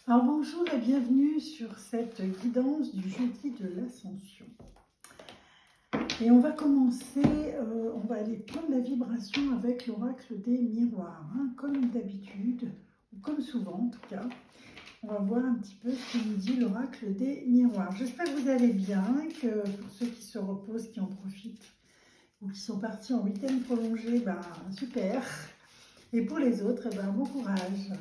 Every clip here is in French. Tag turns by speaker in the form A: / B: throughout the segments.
A: Alors bonjour et bienvenue sur cette guidance du jeudi de l'Ascension. Et on va commencer, on va aller prendre la vibration avec l'oracle des miroirs, comme d'habitude, ou comme souvent en tout cas. On va voir un petit peu ce que nous dit l'oracle des miroirs. J'espère que vous allez bien, que pour ceux qui se reposent, qui en profitent, ou qui sont partis en week-end prolongé, super. Et pour les autres, bon courage.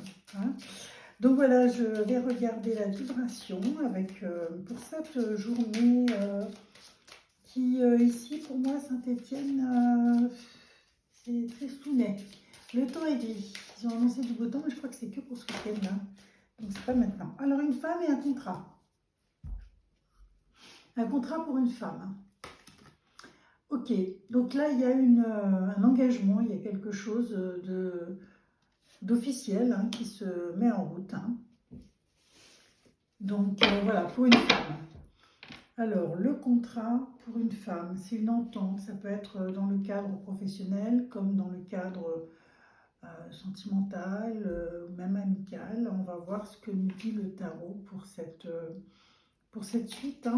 A: Donc voilà, je vais regarder la vibration avec, pour cette journée qui, ici, pour moi, Saint-Étienne, c'est très stounet. Le temps est gris. Ils ont annoncé du beau temps, mais je crois que c'est que pour ce week-end. Donc c'est pas maintenant. Alors, une femme et un contrat. Un contrat pour une femme. Ok, donc là, il y a un engagement, il y a quelque chose d'officiel qui se met en route. Donc voilà, pour une femme. Alors, le contrat pour une femme, c'est une entente. Ça peut être dans le cadre professionnel comme dans le cadre sentimental ou même amical. On va voir ce que nous dit le tarot pour cette suite.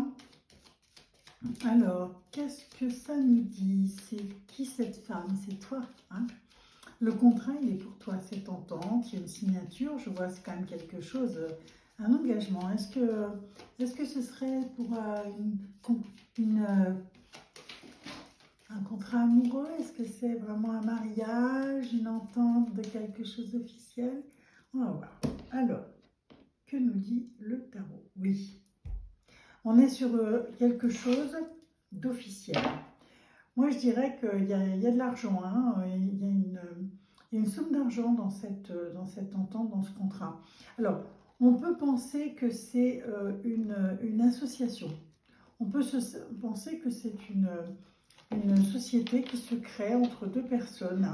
A: Alors, qu'est-ce que ça nous dit? C'est qui cette femme? C'est toi. Le contrat, il est pour toi, cette entente. Il y a une signature. Je vois, c'est quand même quelque chose, un engagement. Est-ce que ce serait pour un contrat amoureux? Est-ce que c'est vraiment un mariage, une entente de quelque chose d'officiel? On va voir. Alors, que nous dit le tarot? Oui, on est sur quelque chose d'officiel. Moi, je dirais qu'il y a de l'argent, il y a une somme d'argent dans cette entente, dans ce contrat. Alors, on peut penser que c'est une association. On peut penser que c'est une société qui se crée entre deux personnes,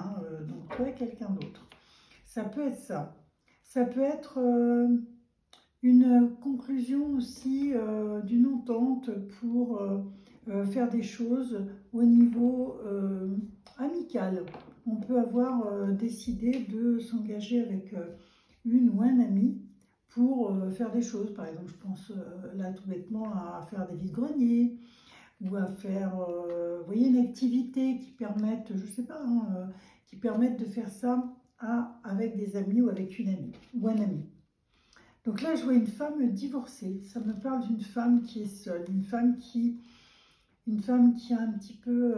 A: donc toi et quelqu'un d'autre. Ça peut être ça. Ça peut être une conclusion aussi d'une entente pour faire des choses au niveau amical. On peut avoir décidé de s'engager avec une ou un ami pour faire des choses. Par exemple, je pense là tout bêtement à faire des vides-greniers ou à faire vous voyez, une activité qui permette, je sais pas, qui permette de faire ça avec des amis ou avec une amie ou un ami. Donc là, je vois une femme divorcée. Ça me parle d'une femme qui est seule, une femme qui a un petit peu,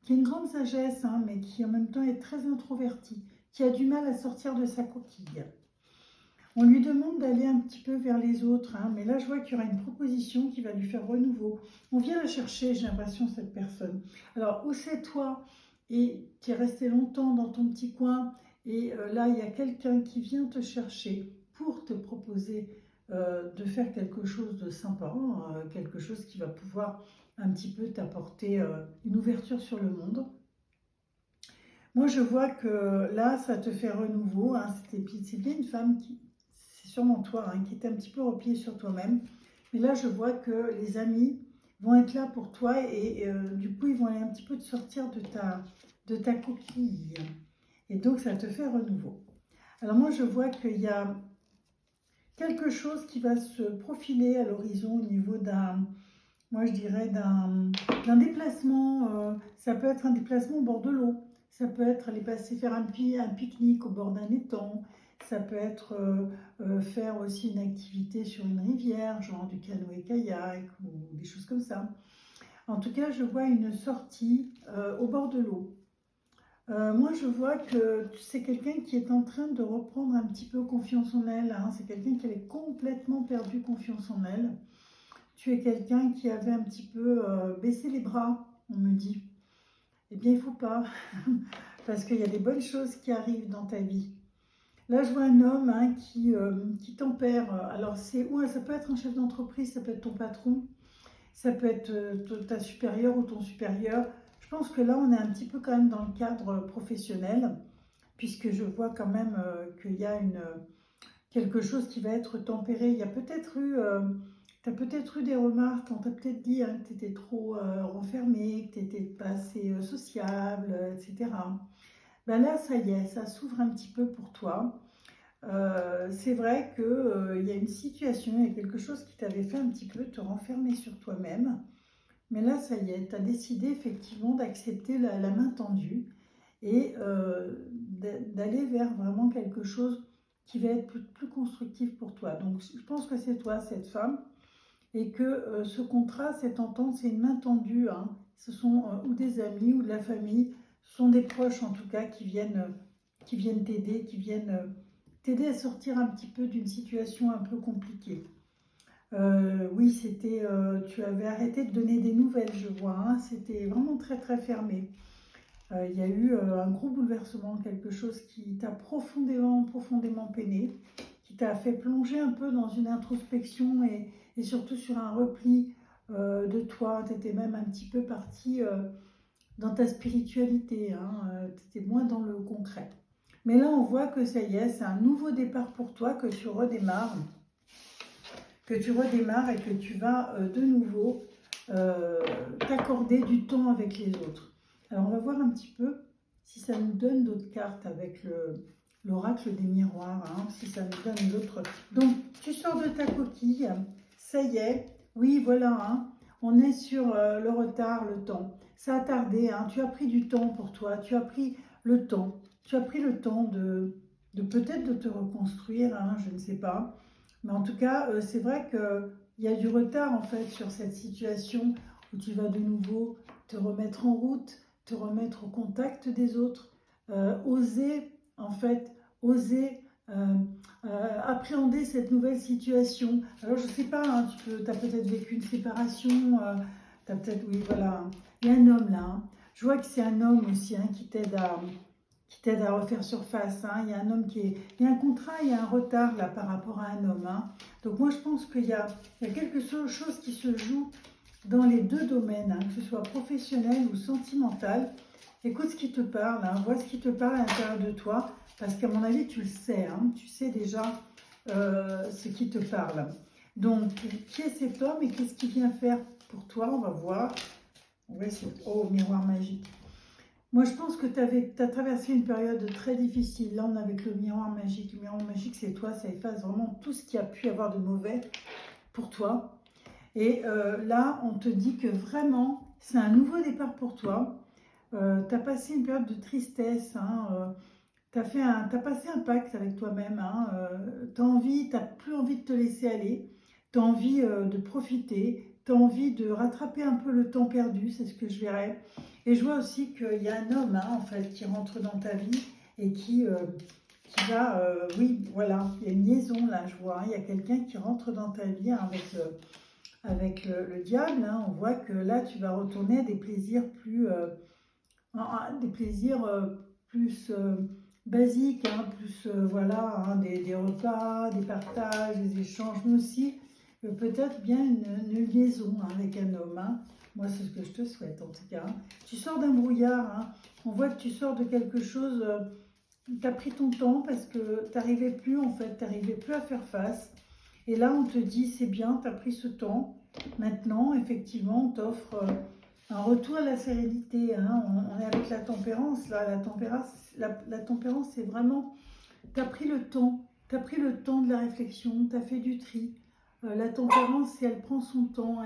A: qui a une grande sagesse, mais qui en même temps est très introvertie, qui a du mal à sortir de sa coquille. On lui demande d'aller un petit peu vers les autres, mais là, je vois qu'il y aura une proposition qui va lui faire renouveau. On vient la chercher, j'ai l'impression, cette personne. Alors, où c'est toi et tu es resté longtemps dans ton petit coin et là, il y a quelqu'un qui vient te chercher pour te proposer de faire quelque chose de sympa, quelque chose qui va pouvoir un petit peu t'apporter une ouverture sur le monde. Moi, je vois que là, ça te fait renouveau. C'est bien une femme c'est sûrement toi, qui est un petit peu repliée sur toi-même. Mais là, je vois que les amis vont être là pour toi et du coup, ils vont aller un petit peu te sortir de ta coquille. Et donc, ça te fait renouveau. Alors moi, je vois qu'il y a quelque chose qui va se profiler à l'horizon au niveau moi je dirais d'un déplacement. Ça peut être un déplacement au bord de l'eau. Ça peut être aller passer faire un pique-nique au bord d'un étang. Ça peut être faire aussi une activité sur une rivière, genre du canoë-kayak ou des choses comme ça. En tout cas, je vois une sortie au bord de l'eau. Moi, je vois que c'est quelqu'un qui est en train de reprendre un petit peu confiance en elle. C'est quelqu'un qui avait complètement perdu confiance en elle. Tu es quelqu'un qui avait un petit peu baissé les bras, on me dit. Eh bien, il ne faut pas, parce qu'il y a des bonnes choses qui arrivent dans ta vie. Là, je vois un homme qui tempère. Alors, ça peut être un chef d'entreprise, ça peut être ton patron, ça peut être ta supérieure ou ton supérieur. Je pense que là, on est un petit peu quand même dans le cadre professionnel, puisque je vois quand même qu'il y a quelque chose qui va être tempéré. Il y a peut-être eu, tu as peut-être eu des remarques, on t'a peut-être dit que tu étais trop renfermé, que tu n'étais pas assez sociable, etc. Ben là, ça y est, ça s'ouvre un petit peu pour toi. c'est vrai qu'il y a une situation, il y a quelque chose qui t'avait fait un petit peu te renfermer sur toi-même. Mais là, ça y est, tu as décidé effectivement d'accepter la main tendue et d'aller vers vraiment quelque chose qui va être plus constructif pour toi. Donc, je pense que c'est toi, cette femme, et que ce contrat, cette entente, c'est une main tendue. Hein. Ce sont ou des amis ou de la famille, ce sont des proches en tout cas qui viennent t'aider, qui viennent t'aider à sortir un petit peu d'une situation un peu compliquée. Oui, c'était, tu avais arrêté de donner des nouvelles, je vois. Hein. C'était vraiment très très fermé. Il y a eu un gros bouleversement, quelque chose qui t'a profondément, profondément peiné, qui t'a fait plonger un peu dans une introspection et surtout sur un repli de toi. Tu étais même un petit peu parti dans ta spiritualité, hein, tu étais moins dans le concret. Mais là, on voit que ça y est, c'est un nouveau départ pour toi, que tu redémarres et que tu vas de nouveau t'accorder du temps avec les autres. Alors, on va voir un petit peu si ça nous donne d'autres cartes avec l'oracle des miroirs, hein, si ça nous donne d'autres. Donc, tu sors de ta coquille, ça y est, oui, voilà, hein, on est sur le retard, le temps. Ça a tardé, hein, tu as pris du temps pour toi, tu as pris le temps, de peut-être de te reconstruire, hein, je ne sais pas. Mais en tout cas, c'est vrai qu'il y a du retard en fait sur cette situation où tu vas de nouveau te remettre en route, te remettre au contact des autres, oser en fait, oser appréhender cette nouvelle situation. Alors je ne sais pas, hein, tu as peut-être vécu une séparation, tu as peut-être, oui voilà, hein. Il y a un homme là, hein. Je vois que c'est un homme aussi hein, qui t'aide à refaire surface. Hein. Il y a un homme il y a un contrat, il y a un retard là par rapport à un homme. Hein. Donc moi je pense qu'il y a quelque chose qui se joue dans les deux domaines, hein, que ce soit professionnel ou sentimental. Écoute ce qui te parle, hein, vois ce qui te parle à l'intérieur de toi, parce qu'à mon avis tu le sais, hein, tu sais déjà ce qui te parle. Donc qui est cet homme et qu'est-ce qu'il vient faire pour toi? On va voir. On va essayer. Oh, miroir magique. Moi, je pense que tu as traversé une période très difficile. Là, on a avec le miroir magique. Le miroir magique, c'est toi, ça efface vraiment tout ce qu'il y a pu avoir de mauvais pour toi. Et là, on te dit que vraiment, c'est un nouveau départ pour toi. Tu as passé une période de tristesse. Hein, tu as passé un pacte avec toi-même. Hein, tu n'as plus envie de te laisser aller. Tu as envie de profiter. Tu as envie de rattraper un peu le temps perdu. C'est ce que je verrais. Et je vois aussi qu'il y a un homme, hein, en fait, qui rentre dans ta vie et qui va, oui, voilà, il y a une liaison là, je vois. Hein, il y a quelqu'un qui rentre dans ta vie hein, avec le diable. Hein, on voit que là, tu vas retourner à des plaisirs plus basiques, hein, plus, voilà, hein, des repas, des partages, des échanges, mais aussi peut-être bien une liaison hein, avec un homme. Hein. Moi, c'est ce que je te souhaite en tout cas. Hein. Tu sors d'un brouillard, hein. On voit que tu sors de quelque chose, tu as pris ton temps parce que tu n'arrivais plus en fait, tu n'arrivais plus à faire face. Et là, on te dit, c'est bien, tu as pris ce temps. Maintenant, effectivement, on t'offre un retour à la sérénité. Hein. On est avec la tempérance. Là. La tempérance, c'est vraiment, tu as pris le temps. Tu as pris le temps de la réflexion, tu as fait du tri. La tempérance, si elle prend son temps,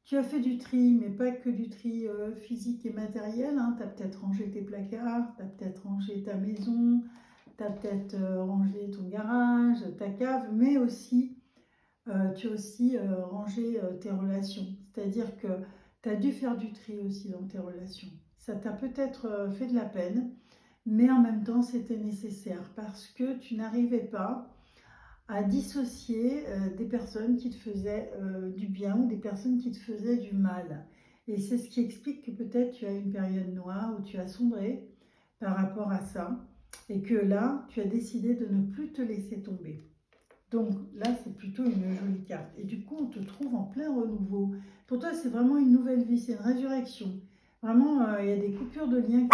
A: tu as fait du tri, mais pas que du tri physique et matériel. Hein. Tu as peut-être rangé tes placards, tu as peut-être rangé ta maison, tu as peut-être rangé ton garage, ta cave, mais aussi, tu as aussi rangé tes relations. C'est-à-dire que tu as dû faire du tri aussi dans tes relations. Ça t'a peut-être fait de la peine, mais en même temps, c'était nécessaire parce que tu n'arrivais pas à dissocier des personnes qui te faisaient du bien ou des personnes qui te faisaient du mal. Et c'est ce qui explique que peut-être tu as une période noire où tu as sombré par rapport à ça et que là, tu as décidé de ne plus te laisser tomber. Donc là, c'est plutôt une jolie carte. Et du coup, on te trouve en plein renouveau. Pour toi, c'est vraiment une nouvelle vie, c'est une résurrection. Vraiment, il y a des coupures de liens.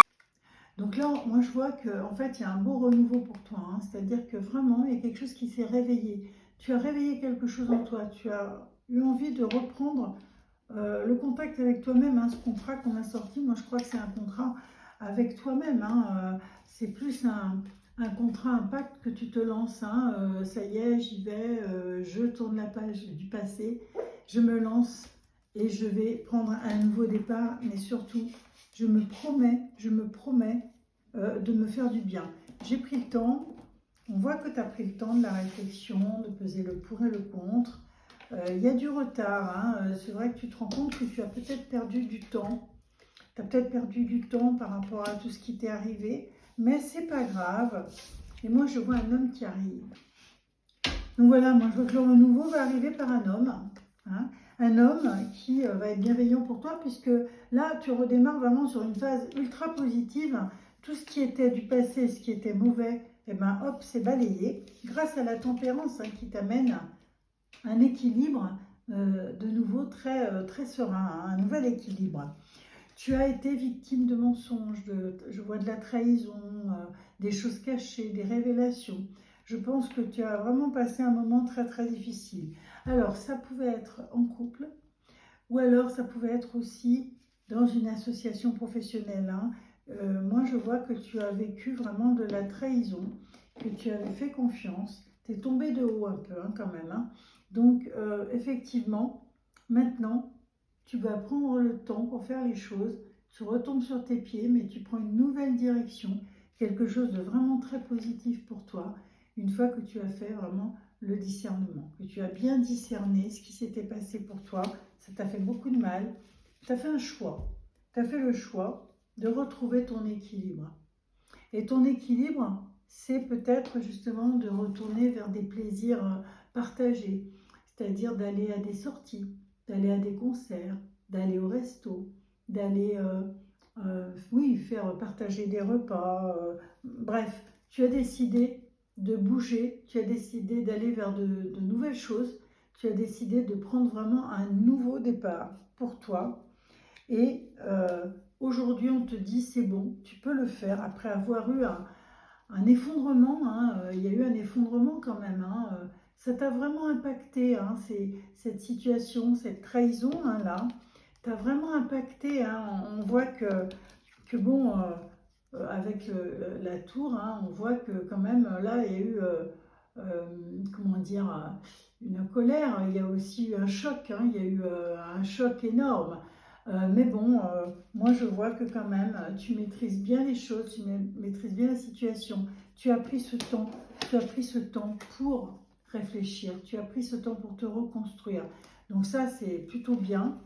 A: Donc là, moi, je vois qu'en fait, il y a un beau renouveau pour toi. Hein. C'est-à-dire que vraiment, il y a quelque chose qui s'est réveillé. Tu as réveillé quelque chose en toi. Tu as eu envie de reprendre le contact avec toi-même. Hein. Ce contrat qu'on a sorti, moi, je crois que c'est un contrat avec toi-même. Hein. C'est plus un contrat, un pacte que tu te lances. Hein, ça y est, j'y vais, je tourne la page du passé, je me lance et je vais prendre un nouveau départ. Mais surtout, je me promets de me faire du bien. J'ai pris le temps, on voit que tu as pris le temps de la réflexion, de peser le pour et le contre. Il y a du retard, hein, c'est vrai que tu te rends compte que tu as peut-être perdu du temps. Tu as peut-être perdu du temps par rapport à tout ce qui t'est arrivé, mais c'est pas grave. Et moi, je vois un homme qui arrive. Donc voilà, moi, je vois que le renouveau va arriver par un homme. Hein, un homme qui va être bienveillant pour toi, puisque là, tu redémarres vraiment sur une phase ultra positive. Tout ce qui était du passé, ce qui était mauvais, eh ben, hop, c'est balayé. Grâce à la tempérance, hein, qui t'amène un équilibre de nouveau très serein, hein, un nouvel équilibre. Tu as été victime de mensonges, je vois de la trahison, des choses cachées, des révélations. Je pense que tu as vraiment passé un moment très difficile. Alors, ça pouvait être en couple, ou alors ça pouvait être aussi dans une association professionnelle. Hein. Moi, je vois que tu as vécu vraiment de la trahison, que tu avais fait confiance. Tu es tombé de haut un peu hein, quand même. Hein. Donc, effectivement, maintenant, tu vas prendre le temps pour faire les choses. Tu retombes sur tes pieds, mais tu prends une nouvelle direction, quelque chose de vraiment très positif pour toi, une fois que tu as fait vraiment le discernement, que tu as bien discerné ce qui s'était passé pour toi. Ça t'a fait beaucoup de mal. Tu as fait un choix. Tu as fait le choix de retrouver ton équilibre. Et ton équilibre, c'est peut-être justement de retourner vers des plaisirs partagés, c'est-à-dire d'aller à des sorties, d'aller à des concerts, d'aller au resto, d'aller oui, faire partager des repas. Bref, tu as décidé de bouger, tu as décidé d'aller vers de nouvelles choses, tu as décidé de prendre vraiment un nouveau départ pour toi. Et aujourd'hui, on te dit, c'est bon, tu peux le faire après avoir eu un effondrement. Hein, il y a eu un effondrement quand même. Hein, ça t'a vraiment impacté, hein, cette situation, cette trahison hein, là. T'as vraiment impacté. Hein, on voit que bon, avec la tour, hein, on voit que quand même là, il y a eu, comment dire, une colère. Il y a aussi eu un choc. Hein, il y a eu un choc énorme. Mais bon, moi je vois que quand même, tu maîtrises bien les choses, tu maîtrises bien la situation. Tu as pris ce temps, tu as pris ce temps pour réfléchir, tu as pris ce temps pour te reconstruire. Donc ça, c'est plutôt bien.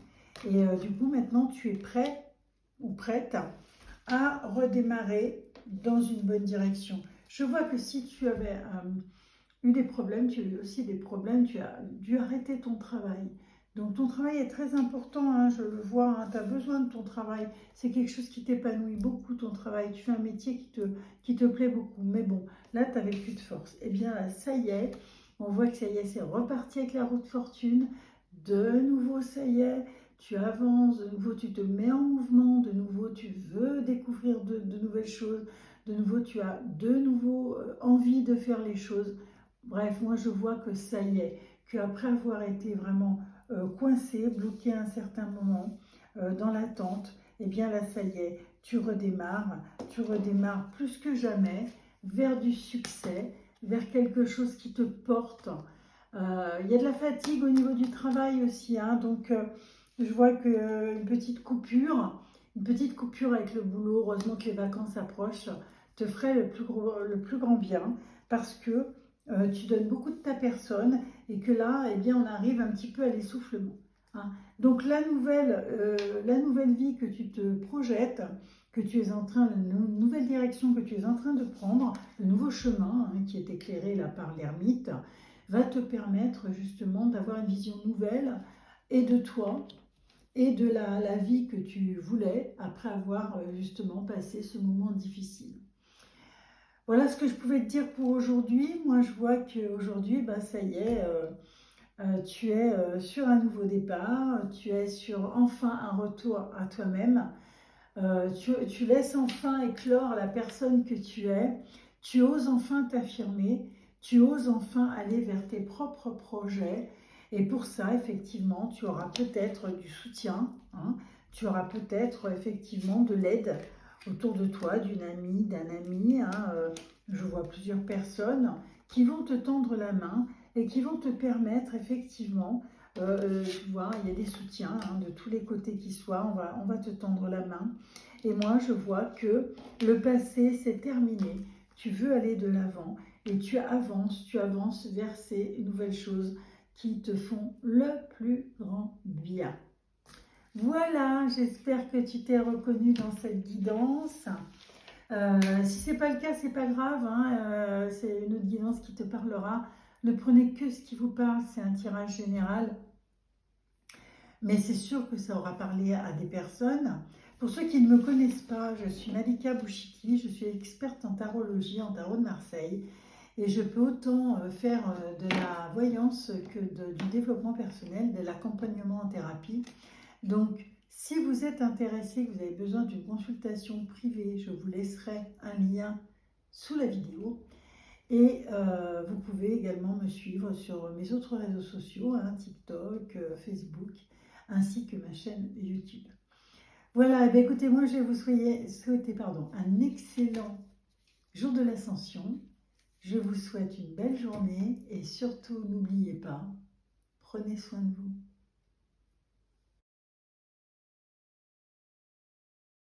A: Et du coup, maintenant, tu es prêt ou prête à redémarrer dans une bonne direction. Je vois que si tu avais eu des problèmes, tu as eu aussi des problèmes, tu as dû arrêter ton travail. Donc ton travail est très important, hein, je le vois, hein, tu as besoin de ton travail. C'est quelque chose qui t'épanouit beaucoup, ton travail. Tu fais un métier qui te plaît beaucoup. Mais bon, là, tu n'avais plus de force. Eh bien, là, ça y est, on voit que ça y est, c'est reparti avec la roue de fortune. De nouveau, ça y est, tu avances, de nouveau, tu te mets en mouvement, de nouveau, tu veux découvrir de nouvelles choses, de nouveau, tu as de nouveau envie de faire les choses. Bref, moi, je vois que ça y est, qu'après avoir été vraiment coincé, bloqué à un certain moment dans l'attente, eh bien là, ça y est, tu redémarres plus que jamais vers du succès, vers quelque chose qui te porte. Il y a de la fatigue au niveau du travail aussi, hein, donc je vois qu'une petite coupure avec le boulot, heureusement que les vacances approchent, te ferait le plus grand bien, parce que tu donnes beaucoup de ta personne et que là, eh bien, on arrive un petit peu à l'essoufflement. Hein. Donc la nouvelle vie que tu te projettes, que tu es en train, la nouvelle direction que tu es en train de prendre, le nouveau chemin hein, qui est éclairé là par l'ermite, va te permettre justement d'avoir une vision nouvelle et de toi et de la vie que tu voulais après avoir justement passé ce moment difficile. Voilà ce que je pouvais te dire pour aujourd'hui. Moi, je vois qu'aujourd'hui, bah, ça y est, tu es sur un nouveau départ, tu es sur enfin un retour à toi-même. Tu laisses enfin éclore la personne que tu es, tu oses enfin t'affirmer, tu oses enfin aller vers tes propres projets. Et pour ça, effectivement, tu auras peut-être du soutien, hein, tu auras peut-être effectivement de l'aide autour de toi, d'une amie, d'un ami, hein, je vois plusieurs personnes qui vont te tendre la main et qui vont te permettre effectivement, tu vois, il y a des soutiens hein, de tous les côtés qui soient, on va te tendre la main. Et moi, je vois que le passé, c'est terminé. Tu veux aller de l'avant et tu avances vers ces nouvelles choses qui te font le plus grand bien. Voilà, j'espère que tu t'es reconnu dans cette guidance. Si ce n'est pas le cas, c'est pas grave, hein, c'est une autre guidance qui te parlera. Ne prenez que ce qui vous parle, c'est un tirage général, mais c'est sûr que ça aura parlé à des personnes. Pour ceux qui ne me connaissent pas, je suis Malika Bouchiki, je suis experte en tarologie, en tarot de Marseille, et je peux autant faire de la voyance que du développement personnel, de l'accompagnement en thérapie. Donc, si vous êtes intéressé, que vous avez besoin d'une consultation privée, je vous laisserai un lien sous la vidéo. Et vous pouvez également me suivre sur mes autres réseaux sociaux, hein, TikTok, Facebook, ainsi que ma chaîne YouTube. Voilà, eh écoutez, moi je vais vous souhaiter un excellent jour de l'Ascension. Je vous souhaite une belle journée et surtout n'oubliez pas, prenez soin de vous.